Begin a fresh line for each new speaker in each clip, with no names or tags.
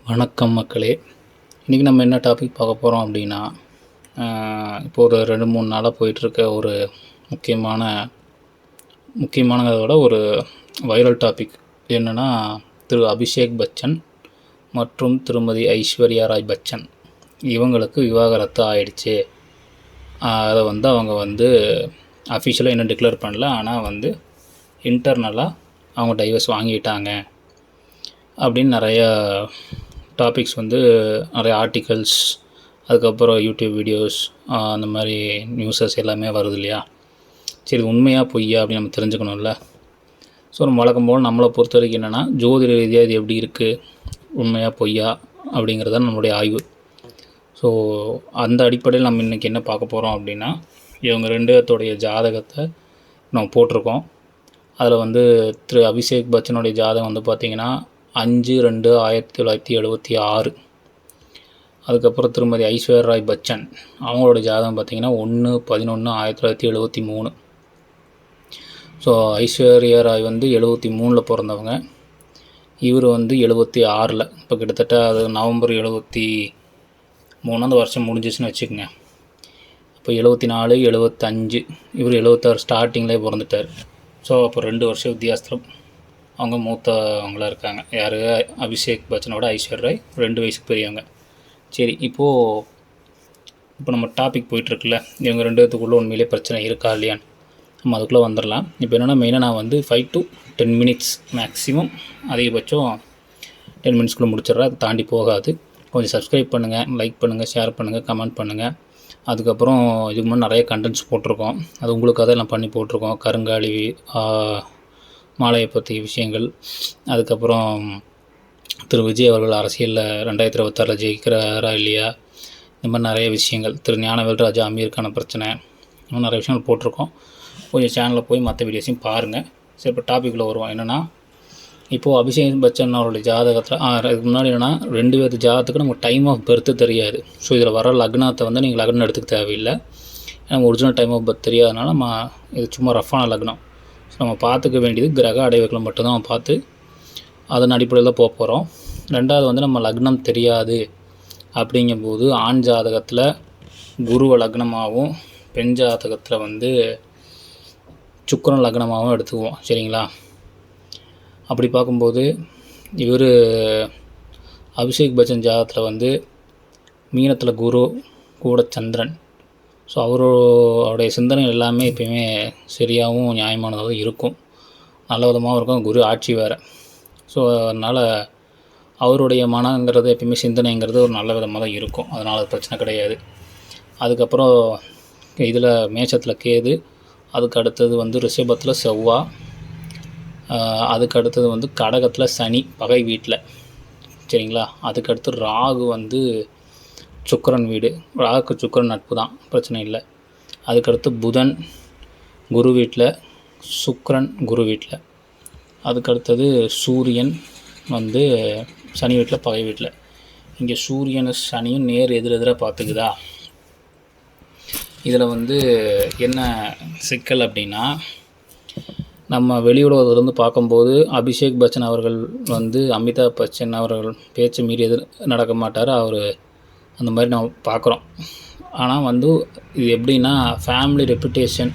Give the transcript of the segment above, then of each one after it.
வணக்கம் மக்களே. இன்றைக்கி நம்ம என்ன டாபிக் பார்க்க போகிறோம் அப்படின்னா, இப்போ ஒரு 2-3 நாளாக போயிட்டுருக்க ஒரு முக்கியமானதை விட ஒரு வைரல் டாபிக் என்னென்னா, திரு அபிஷேக் பச்சன் மற்றும் திருமதி ஐஸ்வர்யா ராய் பச்சன் இவங்களுக்கு விவாகரத்து ஆயிடுச்சு. அதை அவங்க அஃபிஷியலாக இன்னும் டிக்ளேர் பண்ணல, ஆனால் இன்டர்னலாக அவங்க டைவர்ஸ் வாங்கிட்டாங்க அப்படின்னு நிறையா டாபிக்ஸ் நிறைய ஆர்டிகல்ஸ், அதுக்கப்புறம் யூடியூப் வீடியோஸ், அந்த மாதிரி நியூஸஸ் எல்லாமே வருது இல்லையா. சரி, உண்மையாக பொய்யா அப்படின்னு நம்ம தெரிஞ்சுக்கணும்ல. ஸோ நம்ம வழக்கம் போல் நம்மளை பொறுத்த வரைக்கும் என்னென்னா, ஜோதிட ரீதியாக இது எப்படி இருக்குது, உண்மையாக பொய்யா அப்படிங்கிறது தான் நம்மளுடைய ஆய்வு. ஸோ அந்த அடிப்படையில் நம்ம இன்றைக்கி என்ன பார்க்க போகிறோம் அப்படின்னா, இவங்க 2 பேர்த்தோடைய ஜாதகத்தை நம்ம போட்டிருக்கோம். அதில் திரு அபிஷேக் பச்சனுடைய ஜாதகம் பார்த்திங்கன்னா 5/2/1976. அதுக்கப்புறம் திருமதி ஐஸ்வர்யா ராய் பச்சன் அவங்களோட ஜாதகம் பார்த்திங்கன்னா 1/11/1973. ஸோ ஐஸ்வர்யா ராய் 73 பிறந்தவங்க, இவர் 76. இப்போ கிட்டத்தட்ட அது நவம்பர் 73 அந்த வருஷம் முடிஞ்சிச்சுன்னு வச்சுக்கோங்க. இப்போ 74, 75, இவர் 76 ஸ்டார்டிங்லேயே பிறந்துட்டார். ஸோ அப்போ 2 வருஷம் வித்தியாசத்தில் அவங்க மூத்தவங்களாக இருக்காங்க. யார்? அபிஷேக் பச்சனோட ஐஸ்வர்யா ராய் 2 வயசுக்கு பெரியவங்க. சரி, இப்போ நம்ம டாபிக் போயிட்டுருக்குல்ல, இவங்க 2 பேத்துக்குள்ளே உண்மையிலே பிரச்சனை இருக்கா இல்லையான்னு நம்ம அதுக்குள்ளே வந்துடலாம். இப்போ என்னென்னா, மெயினாக நான் 5 to 10 minutes மேக்ஸிமம், அதிகபட்சம் 10 minutesக்குள்ளே முடிச்சிடுறேன். அது தாண்டி போகாது. கொஞ்சம் சப்ஸ்கிரைப் பண்ணுங்கள், லைக் பண்ணுங்கள், ஷேர் பண்ணுங்கள், கமெண்ட் பண்ணுங்கள். அதுக்கப்புறம் இதுக்கு முன்னாடி நிறைய கண்டென்ட்ஸ் போட்டிருக்கோம், அது உங்களுக்காக எல்லாம் பண்ணி போட்டிருக்கோம். கருங்காலி மாலையை பற்றிய விஷயங்கள், அதுக்கப்புறம் திரு விஜய் அவர்கள் அரசியலில் 2026 ஜெயிக்கிறாரா இல்லையா, இந்த மாதிரி நிறைய விஷயங்கள், திரு ஞானவேல்ராஜா அமீருக்கான பிரச்சனை, இந்த மாதிரி நிறைய விஷயங்கள் போட்டிருக்கோம். கொஞ்சம் சேனலில் போய் மற்ற வீடியோஸையும் பாருங்கள். சரி, இப்போ டாப்பிக்கில் வருவோம். என்னென்னா, இப்போது அபிஷேக் பச்சன் அவருடைய ஜாதகத்தில் அதுக்கு முன்னாடி என்னென்னா, 2 பேர் ஜாதகத்துக்கு நமக்கு டைம் ஆஃப் பர்த்து தெரியாது. ஸோ இதில் வர லக்னத்தை நீங்கள் லக்னம் எடுத்துக்க தேவையில்லை. நம்ம ஒரிஜினல் டைம் ஆஃப் பர்த் தெரியாதனால நம்ம இது சும்மா ரஃப்பான லக்னம். ஸோ நம்ம பார்த்துக்க வேண்டியது கிரக அடைவுகளை மட்டும்தான் நம்ம பார்த்து அதன் அடிப்படையில் தான் போக போகிறோம். 2வது நம்ம லக்னம் தெரியாது அப்படிங்கும்போது, ஆண் ஜாதகத்தில் குருவை லக்னமாகவும் பெண் ஜாதகத்தில் சுக்கிரன் லக்னமாகவும் எடுத்துக்குவோம். சரிங்களா? அப்படி பார்க்கும்போது இவர் அபிஷேக் பச்சன் ஜாதகத்தில் மீனத்தில் குரு கூட சந்திரன். ஸோ அவருடைய சிந்தனை எல்லாமே எப்பயுமே சரியாகவும் நியாயமானதாகவும் இருக்கும், நல்ல விதமாகவும் இருக்கும். குரு ஆட்சி வேறு. ஸோ அதனால் அவருடைய மனங்கிறது எப்பயுமே சிந்தனைங்கிறது ஒரு நல்ல விதமாக தான் இருக்கும். அதனால் அது பிரச்சனை கிடையாது. அதுக்கப்புறம் இதில் மேஷத்தில் கேது, அதுக்கு அடுத்தது ரிஷபத்தில் செவ்வாய், அதுக்கு அடுத்தது கடகத்தில் சனி பகை வீட்டில். சரிங்களா? அதுக்கடுத்து ராகு சுக்கிரன் வீடு. ராகுக்கு சுக்கிரன் நட்பு தான், பிரச்சனை இல்லை. அதுக்கடுத்து புதன் குரு வீட்டில், சுக்கிரன் குரு வீட்டில். அதுக்கடுத்தது சூரியன் சனி வீட்டில் பகை வீட்டில். இங்கே சூரியனும் சனியும் நேர் எதிரெதிராக பார்த்துக்குதா. இதில் என்ன சிக்கல் அப்படின்னா, நம்ம வெளியுலகத்திலிருந்து பார்க்கும்போது அபிஷேக் பச்சன் அவர்கள் அமிதாப் பச்சன் அவர்கள் பேச்சு மீறி நடக்க மாட்டார். அவர் அந்த மாதிரி நம்ம பார்க்குறோம். ஆனால் இது எப்படின்னா, ஃபேமிலி ரெப்புடேஷன்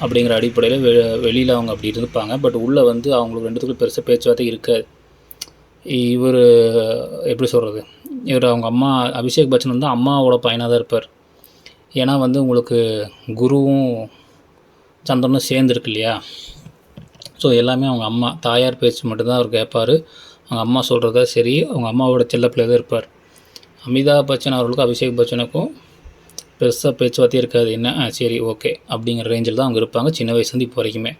அப்படிங்கிற அடிப்படையில் வெளியில் அவங்க அப்படி இருப்பாங்க. பட் உள்ளே அவங்களுக்கு 2த்துக்கும் பெருசாக பேச்சுவார்த்தை இருக்காது. இவர் எப்படி சொல்கிறது, இவர் அவங்க அம்மா அபிஷேக் பச்சன் அம்மாவோட பையனாக தான் இருப்பார். ஏன்னா உங்களுக்கு குருவும் சந்திரனும் சேர்ந்துருக்கு இல்லையா. ஸோ எல்லாமே அவங்க அம்மா தாயார் பேச்சு மட்டும்தான் அவர் கேட்பார். அவங்க அம்மா சொல்கிறதா சரி, அவங்க அம்மாவோட செல்ல பிள்ளை தான் இருப்பார். அமிதாப் பச்சன் அவர்களுக்கும் அபிஷேக் பச்சனுக்கும் பெருசாக பேச்சுவார்த்தை இருக்காது. என்ன சரி ஓகே அப்படிங்கிற ரேஞ்சில் தான் அவங்க இருப்பாங்க, சின்ன வயசுலேருந்து இப்போ வரைக்குமே.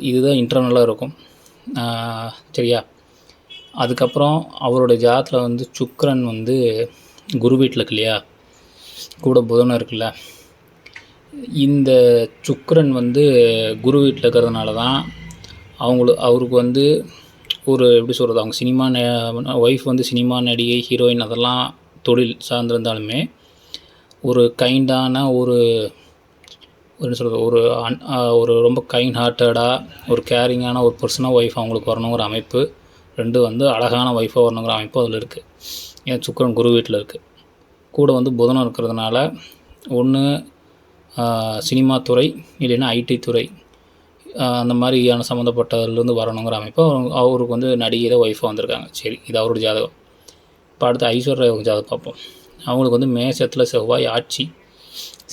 இதுதான் இன்டர்னலாக இருக்கும். சரியா? அதுக்கப்புறம் அவருடைய ஜாதத்தில் சுக்கிரன் குரு வீட்டில் இருக்கு இல்லையா, கூட புதனும் இருக்குல்ல. இந்த சுக்கிரன் குரு வீட்டில் இருக்கிறதுனால தான் அவருக்கு ஒரு எப்படி சொல்கிறது, அவங்க சினிமா ஒய்ஃப் சினிமா நடிகை, ஹீரோயின், அதெல்லாம் தொழில் சார்ந்திருந்தாலுமே ஒரு கைண்டான ஒரு என்ன சொல்கிறது, ஒரு ரொம்ப கைண்ட் ஹார்ட்டடாக ஒரு கேரிங்கான ஒரு பர்சனாக ஒய்ஃப் அவங்களுக்கு வரணுங்கிற அமைப்பு 2 வந்து அழகான ஒய்ஃபாக வரணுங்கிற அமைப்பு அதில் இருக்குது. ஏன் சுக்கிரன் குரு வீட்டில் இருக்குது. கூட வந்து புதனும் இருக்கிறதுனால ஒன்று சினிமா துறை இல்லைன்னா ஐடி துறை அந்த மாதிரியான சம்மந்தப்பட்டதுலேருந்து வரணுங்கிற அமைப்பு அவருக்கு வந்து நடிகை தான் ஒய்ஃபாக வந்திருக்காங்க. சரி, இது அவருடைய ஜாதகம். இப்போ அடுத்து ஐஸ்வர்யா ஜாதகம் பார்ப்போம். அவங்களுக்கு வந்து மேஷத்தில் செவ்வாய் ஆட்சி.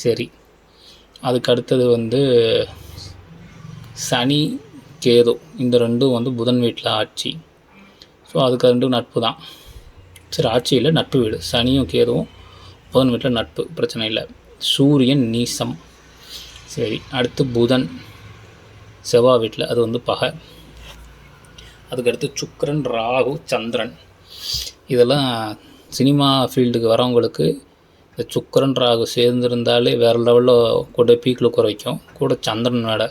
சரி, அதுக்கு அடுத்தது வந்து சனி கேது இந்த 2ம் வந்து புதன் வீட்டில் ஆட்சி. ஸோ அதுக்கு 2 நட்பு தான். சரி, ஆட்சி இல்லை, நட்பு வீடு. சனியும் கேதுவும் புதன் வீட்டில் நட்பு, பிரச்சனை இல்லை. சூரியன் நீசம். சரி, அடுத்து புதன் செவ்வாய் வீட்டில், அது வந்து பகை. அதுக்கடுத்து சுக்கிரன் ராகு சந்திரன். இதெல்லாம் சினிமா ஃபீல்டுக்கு வரவங்களுக்கு இந்த சுக்கிரன் ராகு சேர்ந்துருந்தாலே வேறு லெவலில் கூட பீக்கில் உட்கார வைக்கும். கூட சந்திரனோட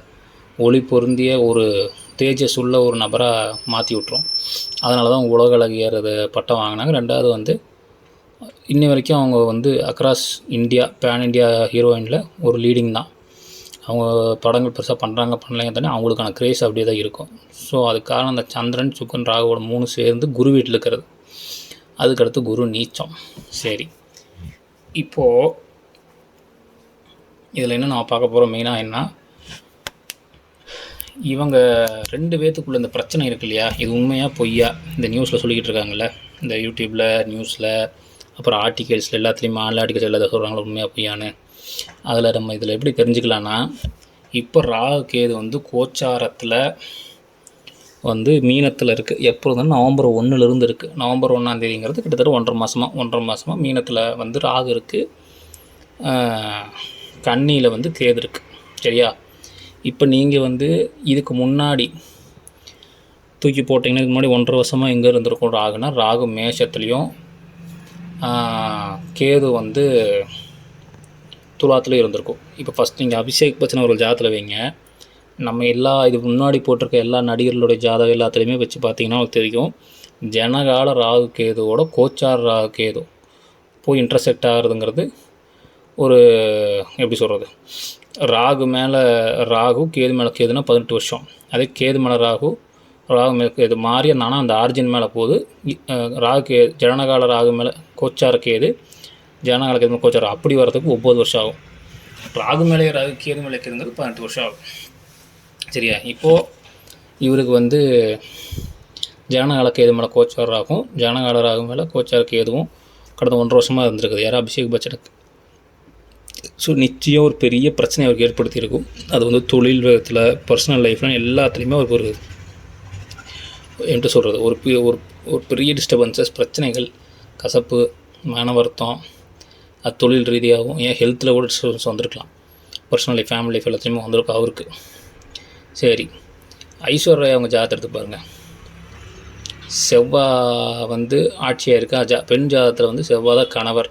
ஒளி பொருந்திய ஒரு தேஜஸ் உள்ள ஒரு நபராக மாற்றி விட்ரும். அதனால தான் உலக அழகியறது பட்டம் வாங்கினாங்க. 2வது வந்து இன்னி வரைக்கும் அவங்க வந்து அக்ராஸ் இந்தியா பேன் இண்டியா ஹீரோயினில் ஒரு லீடிங் தான். அவங்க படங்கள் பெருசாக பண்ணுறாங்க பண்ணலைங்க தானே, அவங்களுக்கான கிரேஸ் அப்படியே தான் இருக்கும். ஸோ அதுக்கு காரணம் அந்த சந்திரன் சுக்கிரன் ராகுவோட 3 சேர்ந்து குரு வீட்டில் இருக்கிறது. அதுக்கடுத்து குரு நீச்சம். சரி, இப்போது இதில் என்ன நம்ம பார்க்க போகிறோம் மெயினாக என்ன, இவங்க 2 பேர்த்துக்குள்ளே இந்த பிரச்சனை இருக்கு இல்லையா, இது உண்மையாக பொய்யா இந்த நியூஸில் சொல்லிக்கிட்டு இருக்காங்கல்ல, இந்த யூடியூப்பில் நியூஸில் அப்புறம் ஆர்டிகல்ஸில் எல்லாத்துலேயுமே ஆர்டிகல்ஸ் எல்லாத்தையும் சொல்கிறாங்களா உண்மையாக பொய்யான்னு. அதில் நம்ம இதில் எப்படி தெரிஞ்சுக்கலான்னா, இப்போ ராகு கேது வந்து கோச்சாரத்தில் வந்து மீனத்தில் இருக்குது. எப்போ இருந்தாலும் நவம்பர் 1 இருக்குது. நவம்பர் 1 கிட்டத்தட்ட 1.5 மாதமாக மீனத்தில் வந்து ராகு இருக்குது, கன்னியில் வந்து கேது இருக்குது. சரியா, இப்போ நீங்கள் வந்து இதுக்கு முன்னாடி தூக்கி போட்டிங்கன்னா இதுக்கு முன்னாடி 1.5 வருஷமாக எங்கே இருந்திருக்கும் ராகுனா, ராகு மேஷத்துலேயும் கேது வந்து துலாத்துலேயும் இருந்திருக்கும். இப்போ ஃபஸ்ட் நீங்கள் அபிஷேக் பச்சன் ஒரு ஜாதகத்தில் வைங்க. நம்ம இது முன்னாடி போட்டிருக்க எல்லா நடிகர்களுடைய ஜாதகம் எல்லாத்துலேயுமே வச்சு பார்த்தீங்கன்னா உங்களுக்கு தெரியும், ஜனகால ராகு கேதுவோட கோச்சார் ராகு கேது போய் இன்டர்செக்ட் ஆகுறதுங்கிறது ஒரு எப்படி சொல்கிறது, ராகு மேலே ராகு கேது மேலே கேதுன்னா 18 வருஷம். அதே கேது மேலே ராகு மேலே கேது மாறி ஆனால் அந்த ஆர்ஜின் மேலே போகுது. ராகு கேது ஜனகால ராகு மேலே கோச்சார கேது, ஜனகால கேது மேலே கோச்சாரம் அப்படி வரதுக்கு 9 வருஷம் ஆகும். ராகு மேலே ராகு கேது மேலே கேதுங்கிறது 18 வருஷம் ஆகும். சரியா, இப்போது இவருக்கு வந்து ஜனகால கேது மேலே கோச்சார ராகும் ஜனகால ராகு மேலே கோச்சார கேதுவும் கடந்த 1.5 வருஷமாக இருந்திருக்குது. யாரும் அபிஷேக் பச்சனுக்கு. ஸோ நிச்சயம் ஒரு பெரிய பிரச்சனை அவருக்கு ஏற்படுத்தியிருக்கும். அது வந்து தொழில் விதத்தில், பர்சனல் லைஃப்பில் எல்லாத்துலேயுமே அவருக்கு ஒரு எப்படி சொல்கிறது, ஒரு பெரிய டிஸ்டர்பன்சஸ், பிரச்சனைகள், கசப்பு, மன வருத்தம், அது தொழில் ரீதியாகவும் ஏன் ஹெல்த்தில் கூட டிஸ்டர்பன்ஸ் வந்திருக்கலாம். பர்சனல் லைஃப், ஃபேமிலி லைஃப் எல்லாத்தையுமே வந்திருக்கும் அவருக்கு. சரி, ஐஸ்வர்யா அவங்க ஜாதகத்தை பாருங்கள். செவ்வாய் வந்து ஆட்சியாக இருக்குது. பெண் ஜாதகத்தில் வந்து செவ்வாய் தான் கணவர்.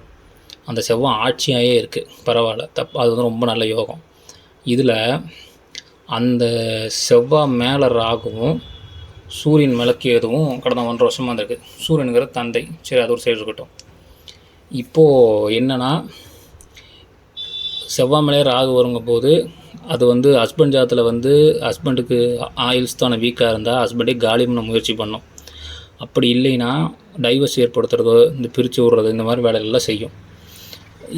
அந்த செவ்வாய் ஆட்சியாகவே இருக்குது. பரவாயில்ல, அது வந்து ரொம்ப நல்ல யோகம். இதில் அந்த செவ்வாய் மேலே ராகுவும் சூரியன் மேலே கேதுவும் கடந்த 1.5 வருஷமாக இருந்திருக்கு. சூரியனுங்கிற தந்தை. சரி, அது ஒரு சைடு இருக்கட்டும். இப்போது என்னென்னா, செவ்வாய் மேலே ராகு வருங்கும்போது அது வந்து ஹஸ்பண்ட் ஜாதத்தில் வந்து ஹஸ்பண்டுக்கு ஆயில்ஸ் தானே வீக்காக இருந்தால் ஹஸ்பண்டே காலி பண்ண முயற்சி பண்ணோம். அப்படி இல்லைன்னா டைவர்ஸ் ஏற்படுத்துறதோ, இந்த பிரித்து விடுறது, இந்த மாதிரி வேலைகள்லாம் செய்யும்.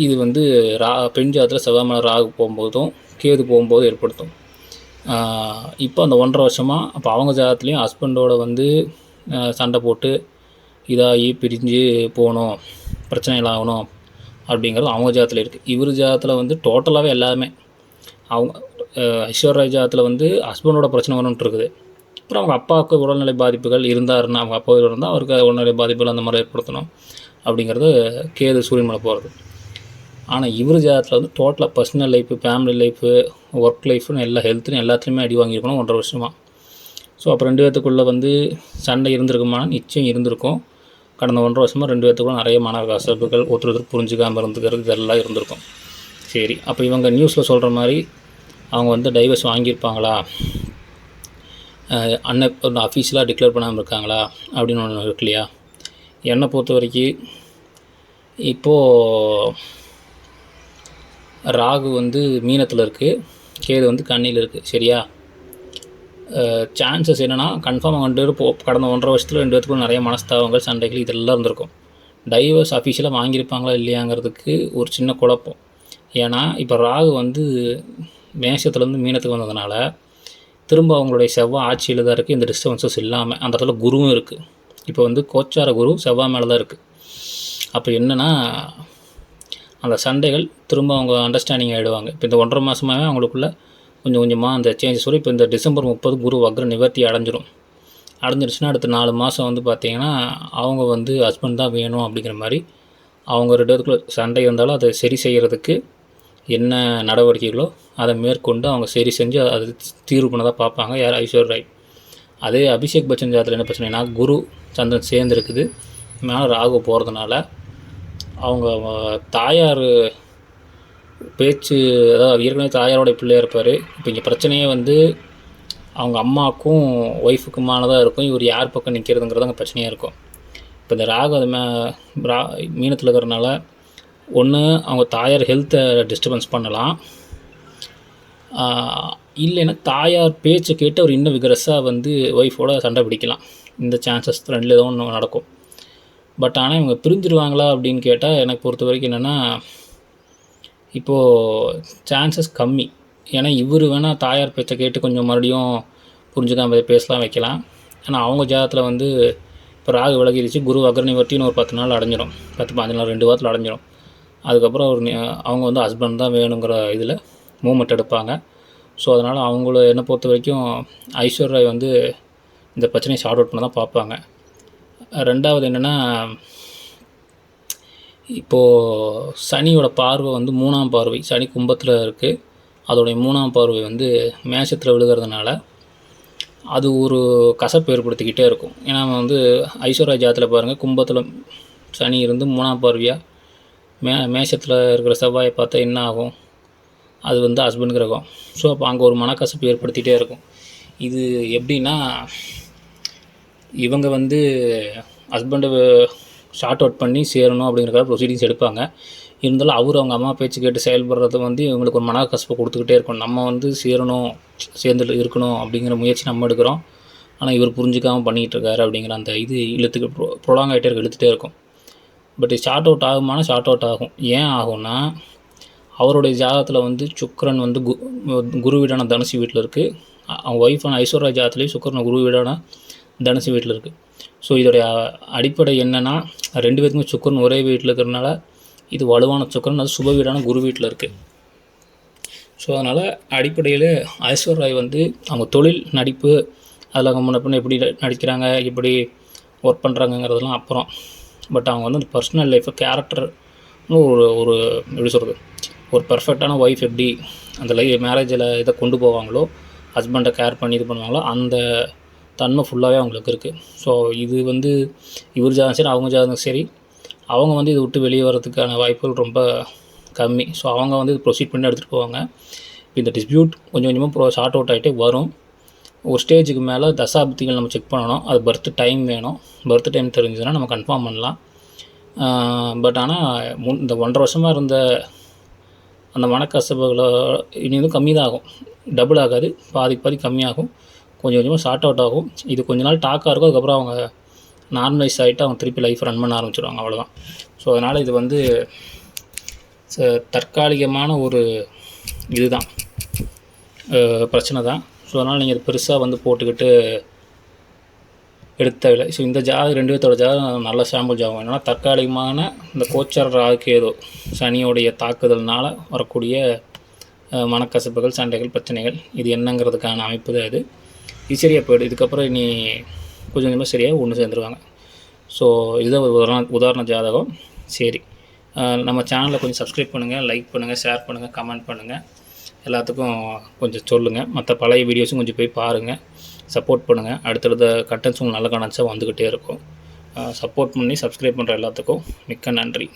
இது வந்து பெண் ஜாதத்தில் செவ்வாய் மேலே ராகு போகும்போதும் கேது போகும்போது ஏற்படுத்தும். இப்போ அந்த 1.5 வருஷமாக அப்போ அவங்க ஜாதத்துலேயும் ஹஸ்பண்டோட வந்து சண்டை போட்டு இதாகி பிரிஞ்சு போகணும், பிரச்சனைகள் ஆகணும் அப்படிங்கிறது அவங்க ஜாதத்தில் இருக்குது. இவர் ஜாதத்தில் வந்து டோட்டலாகவே எல்லாமே அவங்க ஐஸ்வர்யா ஜாதத்தில் வந்து ஹஸ்பண்டோட பிரச்சனை வரணுன்ட்டு இருக்குது. அப்புறம் அவங்க அப்பாவுக்கு உடல்நிலை பாதிப்புகள் இருந்தாருன்னா, அவங்க அப்பா இருந்தால் அவருக்கு உடல்நிலை பாதிப்புகள் அந்த மாதிரி ஏற்படுத்தணும் அப்படிங்கிறது கேது சூரியன் மேலே போகிறது. ஆனால் இவர் ஜாதத்தில் வந்து டோட்டலாக personal life, family life, work லைஃப்னு எல்லா ஹெல்த்துன்னு எல்லாத்துலேயுமே அடி வாங்கியிருக்கணும் 1.5 வருஷமாக. ஸோ அப்போ 2 பேர்த்துக்குள்ளே வந்து சண்டை இருந்திருக்குமா? நிச்சயம் இருந்திருக்கும். கடந்த 1.5 வருஷமாக 2 பேர்த்துக்குள்ள நிறைய மன கசப்புகள், ஒருத்தர் புரிஞ்சுக்காமல் இருந்துக்கிறது இதெல்லாம் இருந்திருக்கும். சரி, அப்போ இவங்க நியூஸில் சொல்கிற மாதிரி அவங்க வந்து டைவர்ஸ் வாங்கியிருப்பாங்களா, ஒன்று அஃபீஷியலாக டிக்ளேர் பண்ணாமல் இருக்காங்களா அப்படின்னு ஒன்று இருக்கு இல்லையா. என்னை பொறுத்த வரைக்கும் இப்போது ராகு வந்து மீனத்தில் இருக்குது, கேது வந்து கன்னியில் இருக்குது. சரியா, சான்சஸ் என்னென்னா கன்ஃபார்மாக 2 பேரும் கடந்த 1.5 வருஷத்தில் 2 பேத்துக்குள்ள நிறைய மனஸ்தாபங்கள், சண்டைகள் இதெல்லாம் இருந்திருக்கும். டைவர்ஸ் அஃபிஷியலாக வாங்கியிருப்பாங்களா இல்லையாங்கிறதுக்கு ஒரு சின்ன குழப்பம். ஏன்னா இப்போ ராகு வந்து மேஷத்துலேருந்து மீனத்துக்கு வந்ததுனால திரும்ப அவங்களுடைய செவ்வாய் ஆட்சியில் தான் இருக்குது. இந்த டிஸ்டர்பன்ஸஸ் இல்லாமல் அந்த இடத்துல குருவும் இருக்குது. இப்போ வந்து கோச்சார குரு செவ்வாய் மேலே தான் இருக்குது. அப்போ என்னென்னா அந்த சண்டைகள் திரும்ப அவங்க அண்டர்ஸ்டாண்டிங் ஆகிடுவாங்க. இப்போ இந்த 1.5 மாதமாகவே அவங்களுக்குள்ள கொஞ்சம் கொஞ்சமாக அந்த சேஞ்சஸ் வரும். இப்போ இந்த டிசம்பர் 30 குரு வக்ர நிவர்த்தி அடைஞ்சிருச்சுன்னா அடுத்த 4 மாதம் வந்து பார்த்திங்கன்னா அவங்க வந்து ஹஸ்பண்ட் தான் வேணும் அப்படிங்கிற மாதிரி அவங்க 2 பேருக்குள்ள சண்டை இருந்தாலும் அதை சரி செய்கிறதுக்கு என்ன நடவடிக்கைகளோ அதை மேற்கொண்டு அவங்க சரி செஞ்சு அது தீர்வு பண்ண தான் பார்ப்பாங்க. யார்? ஐஸ்வர்யா ராய். அதே அபிஷேக் பச்சன் ஜாதத்தில் என்ன பிரச்சனைனா குரு சந்திரன் சேர்ந்துருக்குது, மேலே ராகு போகிறதுனால அவங்க தாயார் பேச்சு, அதாவது ஏற்கனவே தாயாரோடைய பிள்ளையாக இருப்பார். இப்போ இங்கே பிரச்சனையே வந்து அவங்க அம்மாவுக்கும் ஒய்ஃபுக்குமானதாக இருக்கும். இவர் யார் பக்கம் நிற்கிறதுங்கிறது அங்கே பிரச்சனையாக இருக்கும். இப்போ இந்த ராகு அது மீனத்தில் இருக்கிறதுனால ஒன்று அவங்க தாயார் ஹெல்த்தை டிஸ்டர்பன்ஸ் பண்ணலாம், இல்லைன்னா தாயார் பேச்சை கேட்டு அவர் இன்னும் விகரஸாக வந்து ஒய்ஃபோட சண்டை பிடிக்கலாம். இந்த சான்சஸ் 2 ஏதோ ஒன்று நடக்கும். பட் ஆனால் இவங்க பிரிஞ்சிருவாங்களா அப்படின்னு கேட்டால் எனக்கு பொறுத்த வரைக்கும் என்னென்னா இப்போது சான்சஸ் கம்மி. ஏன்னா இவர் வேணால் தாயார் பேச்சை கேட்டு கொஞ்சம் மறுபடியும் புரிஞ்சுக்காம பேசலாம் வைக்கலாம். ஆனால் அவங்க ஜாதத்தில் வந்து இப்போ ராகு விலகிடுச்சு, குரு வக்ரநிவர்த்தின்னு ஒரு 10 நாள் அடைஞ்சிடும், 10-15 நாள் 2 வாரத்தில் அடைஞ்சிடும். அதுக்கப்புறம் அவங்க வந்து ஹஸ்பண்ட் தான் வேணுங்கிற இதில் மூமெண்ட் எடுப்பாங்க. ஸோ அதனால் அவங்கள என்னை பொறுத்த வரைக்கும் ஐஸ்வர்யா ராய் வந்து இந்த பிரச்சனையை ஷார்ட் அவுட் பண்ண தான் பார்ப்பாங்க. 2வது என்னென்னா இப்போது சனியோட பார்வை வந்து 3ஆம் பார்வை, சனி கும்பத்தில் இருக்குது, அதோடைய 3ஆம் பார்வை வந்து மேஷத்தில் விழுகிறதுனால அது ஒரு கசப்பு ஏற்படுத்திக்கிட்டே இருக்கும். ஏன்னா வந்து ஐஸ்வர்யா ஜாதத்தில் பாருங்கள், கும்பத்தில் சனி இருந்து 3ஆம் பார்வையாக மேஷத்தில் இருக்கிற செவ்வாயை பார்த்தா என்ன ஆகும்? அது வந்து ஹஸ்பண்ட் கிரகம். ஸோ அப்போ அங்கே ஒரு மனக்கசப்பு ஏற்படுத்திகிட்டே இருக்கும். இது எப்படின்னா இவங்க வந்து ஹஸ்பண்டை ஷார்ட் அவுட் பண்ணி சேரணும் அப்படிங்கிறக்காக ப்ரொசீடிங்ஸ் எடுப்பாங்க. இருந்தாலும் அவங்க அம்மா பேச்சு கேட்டு செயல்படுறது வந்து இவங்களுக்கு ஒரு மனக்கசப்பை கொடுத்துக்கிட்டே இருக்கும். நம்ம வந்து சேர்ந்து இருக்கணும் அப்படிங்கிற முயற்சி நம்ம எடுக்கிறோம், ஆனால் இவர் புரிஞ்சுக்காமல் பண்ணிகிட்டு இருக்காரு அப்படிங்கிற அந்த இது இழுத்துக்கு ப்ரொலாங் ஆகிட்டே இழுத்துகிட்டே இருக்கும். பட் ஷார்ட் அவுட் ஆகுமானா ஷார்ட் அவுட் ஆகும். ஏன் ஆகும்னா அவருடைய ஜாதகத்தில் வந்து சுக்கிரன் வந்து குரு வீடான தனுசு வீட்டில் இருக்குது. அவங்க ஒய்ஃபான ஐஸ்வர்யா ஜாதத்துலேயும் சுக்கிரன் குரு வீடான தனுசு வீட்டில் இருக்குது. ஸோ இதோடைய அடிப்படை என்னென்னா 2 பேருக்குமே சுக்கிரன் ஒரே வீட்டில் இருக்கிறதுனால இது வலுவான சுக்கிரன், அது சுப வீடான குரு வீட்டில் இருக்குது. ஸோ அதனால் அடிப்படையில் ஐஸ்வர்யா ராய் வந்து அவங்க தொழில், நடிப்பு, அதில் அவங்க முன்ன பின்ன எப்படி நடிக்கிறாங்க, எப்படி ஒர்க் பண்ணுறாங்கங்கிறதெல்லாம் அப்புறம். பட் அவங்க வந்து அந்த பர்சனல் லைஃப்பை கேரக்டர்னு ஒரு எப்படி சொல்கிறது, ஒரு பர்ஃபெக்டான ஒய்ஃப் எப்படி அந்த மேரேஜில் இதை கொண்டு போவாங்களோ, ஹஸ்பண்டை கேர் பண்ணி இது பண்ணுவாங்களோ, அந்த தன்மை ஃபுல்லாகவே அவங்களுக்கு இருக்குது. ஸோ இது வந்து இவர் ஜாதகம் சரி, அவங்க ஜாதகம் சரி, அவங்க வந்து இதை விட்டு வெளியே வர்றதுக்கான வாய்ப்புகள் ரொம்ப கம்மி. ஸோ அவங்க வந்து இது ப்ரொசீட் பண்ணி எடுத்துகிட்டு போவாங்க. இந்த டிஸ்பியூட் கொஞ்சம் கொஞ்சமாக ஷார்ட் அவுட் ஆகிட்டே வரும். ஒரு ஸ்டேஜுக்கு மேலே தசாபுத்திகள் நம்ம செக் பண்ணணும். அது பர்த் டைம் வேணும். பர்த் டைம் தெரிஞ்சதுன்னா நம்ம கன்ஃபார்ம் பண்ணலாம். பட் ஆனால் இந்த 1.5 வருஷமாக இருந்த அந்த மனக்கசப்புகளை இனி வந்து கம்மி தான் ஆகும், டபுள் ஆகாது, பாதி கம்மியாகும், கொஞ்சம் கொஞ்சமாக ஷார்ட் அவுட் ஆகும். இது கொஞ்ச நாள் டாக்காக இருக்கும், அதுக்கப்புறம் அவங்க நார்மலைஸ் ஆகிட்டு அவங்க திருப்பி லைஃப் ரன் பண்ண ஆரம்பிச்சிடுவாங்க, அவ்வளோதான். ஸோ அதனால் இது வந்து தற்காலிகமான ஒரு இதுதான் பிரச்சனை தான். ஸோ அதனால் நீங்கள் இது பெருசாக வந்து போட்டுக்கிட்டு எடுத்தவில்லை. ஸோ இந்த ஜாதகம் 2 பேர்த்தோட ஜாதகம் நல்ல சாம்பிள் ஜாதகம். என்னென்னா தற்காலிகமான இந்த கோச்சார ராகுக்கு ஏதோ சனியோடைய தாக்குதல்னால் வரக்கூடிய மனக்கசப்புகள், சண்டைகள், பிரச்சனைகள், இது என்னங்கிறதுக்கான அமைப்பு தான் இது சரியாக போய்டும். இதுக்கப்புறம் இனி கொஞ்சம் கொஞ்சமாக சரியாக ஒன்று சேர்ந்துருவாங்க. ஸோ இதுதான் உதாரண ஜாதகம். சரி, நம்ம சேனலை கொஞ்சம் சப்ஸ்கிரைப் பண்ணுங்கள், லைக் பண்ணுங்கள், ஷேர் பண்ணுங்கள், கமெண்ட் பண்ணுங்கள், எல்லாத்துக்கும் கொஞ்சம் சொல்லுங்கள். மற்ற பழைய வீடியோஸும் கொஞ்சம் போய் பாருங்கள், சப்போர்ட் பண்ணுங்கள். அடுத்தடுத்த கண்டென்ட்ஸும் நல்ல கண்டென்ட்ஸாக வந்துக்கிட்டே இருக்கும். சப்போர்ட் பண்ணி சப்ஸ்கிரைப் பண்ணுற எல்லாத்துக்கும் மிக்க நன்றி.